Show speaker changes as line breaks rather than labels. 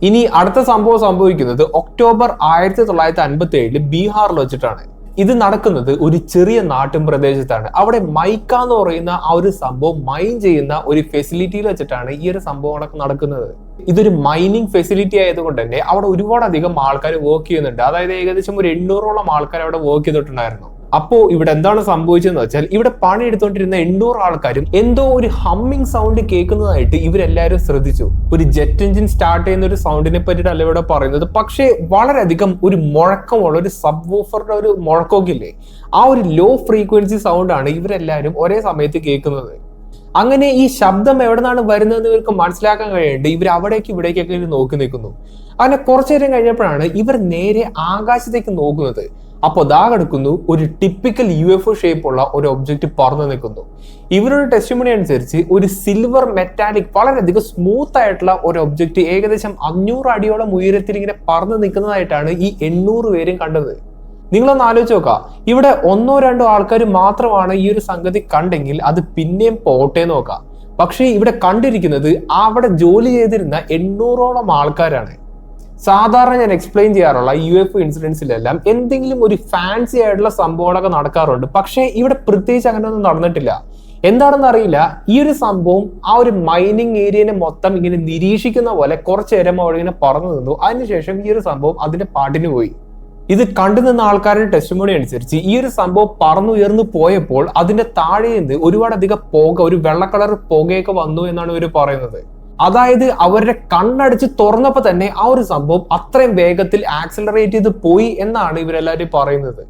ഇനി അടുത്ത സംഭവം സംഭവിക്കുന്നത് ഒക്ടോബർ 1957 ബീഹാറിൽ വെച്ചിട്ടാണ്. ഇത് നടക്കുന്നത് ഒരു ചെറിയ നാട്ടിൻ പ്രദേശത്താണ്. അവിടെ മൈക്ക എന്ന് പറയുന്ന ആ ഒരു സംഭവം മൈൻ ചെയ്യുന്ന ഒരു ഫെസിലിറ്റിയിൽ വെച്ചിട്ടാണ് ഈ ഒരു സംഭവങ്ങളൊക്കെ നടക്കുന്നത്. ഇതൊരു മൈനിങ് ഫെസിലിറ്റി ആയതുകൊണ്ട് തന്നെ അവിടെ ഒരുപാട് അധികം ആൾക്കാർ വർക്ക് ചെയ്യുന്നുണ്ട്. അതായത് ഏകദേശം ഒരു 800ഓളം ആൾക്കാർ അവിടെ വർക്ക് ചെയ്തിട്ടുണ്ടായിരുന്നു. അപ്പോ ഇവിടെ എന്താണ് സംഭവിച്ചതെന്ന് വെച്ചാൽ ഇവിടെ പണി എടുത്തോണ്ടിരുന്ന 800 ആൾക്കാരും എന്തോ ഒരു ഹമ്മിങ് സൗണ്ട് കേൾക്കുന്നതായിട്ട് ഇവരെല്ലാവരും ശ്രദ്ധിച്ചു. ഒരു ജെറ്റ് എഞ്ചിൻ സ്റ്റാർട്ട് ചെയ്യുന്ന ഒരു സൗണ്ടിനെ പറ്റിയിട്ടല്ല ഇവിടെ പറയുന്നത്, പക്ഷേ വളരെയധികം ഒരു മുഴക്കമുള്ള ഒരു സബ് വൂഫറിന്റെ ഒരു മുഴക്കമൊക്കെ ഇല്ലേ, ആ ഒരു ലോ ഫ്രീക്വൻസി സൗണ്ട് ആണ് ഇവരെല്ലാവരും ഒരേ സമയത്ത് കേൾക്കുന്നത്. അങ്ങനെ ഈ ശബ്ദം എവിടെ നിന്നാണ് വരുന്നതെന്ന് ഇവർക്ക് മനസ്സിലാക്കാൻ കഴിയേണ്ട ഇവർ അവിടേക്ക് ഇവിടേക്കൊക്കെ നോക്കി നിൽക്കുന്നു. അങ്ങനെ കുറച്ചു നേരം കഴിഞ്ഞപ്പോഴാണ് ഇവർ നേരെ ആകാശത്തേക്ക് നോക്കുന്നത്. അപ്പോൾ ദാ കിടക്കുന്നു ഒരു ടിപ്പിക്കൽ UFO ഷേപ്പ് ഉള്ള ഒരു ഒബ്ജക്റ്റ് പറന്നു നിൽക്കുന്നു. ഇവരുടെ ടെസ്റ്റിമണി അനുസരിച്ച് ഒരു സിൽവർ മെറ്റാലിക് വളരെയധികം സ്മൂത്ത് ആയിട്ടുള്ള ഒരു ഒബ്ജക്റ്റ് ഏകദേശം 500 അടിയോളം ഉയരത്തിൽ ഇങ്ങനെ പറന്നു നിൽക്കുന്നതായിട്ടാണ് ഈ 800 പേരും കണ്ടത്. നിങ്ങളൊന്ന് ആലോചിച്ച് നോക്കാം, ഇവിടെ 1-2 ആൾക്കാർ മാത്രമാണ് ഈ ഒരു സംഗതി കണ്ടെങ്കിൽ അത് പിന്നെയും പോട്ടെ നോക്കാം. പക്ഷേ ഇവിടെ കണ്ടിരിക്കുന്നത് അവിടെ ജോലി ചെയ്തിരുന്ന 800ഓളം ആൾക്കാരാണ്. സാധാരണ ഞാൻ എക്സ്പ്ലെയിൻ ചെയ്യാറുള്ള UFO ഇൻസിഡൻസിലെല്ലാം എന്തെങ്കിലും ഒരു ഫാൻസി ആയിട്ടുള്ള സംഭവങ്ങളൊക്കെ നടക്കാറുണ്ട്. പക്ഷേ ഇവിടെ പ്രത്യേകിച്ച് അങ്ങനെ ഒന്നും നടന്നിട്ടില്ല. എന്താണെന്ന് അറിയില്ല, ഈ ഒരു സംഭവം ആ ഒരു മൈനിങ് ഏരിയനെ മൊത്തം ഇങ്ങനെ നിരീക്ഷിക്കുന്ന പോലെ കുറച്ചു നേരം അവിടെ ഇങ്ങനെ പറന്നു നിന്നു. അതിനുശേഷം ഈ ഒരു സംഭവം അതിന്റെ പാട്ടിന് പോയി. ഇത് കണ്ടു നിന്ന ആൾക്കാരുടെ ടെസ്റ്റിമോണി അനുസരിച്ച് ഈ ഒരു സംഭവം പറന്നുയർന്നു പോയപ്പോൾ അതിന്റെ താഴെ നിന്ന് ഒരുപാടധികം പുക, ഒരു വെള്ള കളർ പുകയൊക്കെ വന്നു എന്നാണ് ഇവർ പറയുന്നത്. അതായത് അവരുടെ കണ്ണടിച്ച് തുറന്നപ്പോൾ തന്നെ ആ ഒരു സംഭവം അത്രയും വേഗത്തിൽ ആക്സിലറേറ്റ് ചെയ്ത് പോയി എന്നാണ് ഇവരെല്ലാവരും പറയുന്നത്.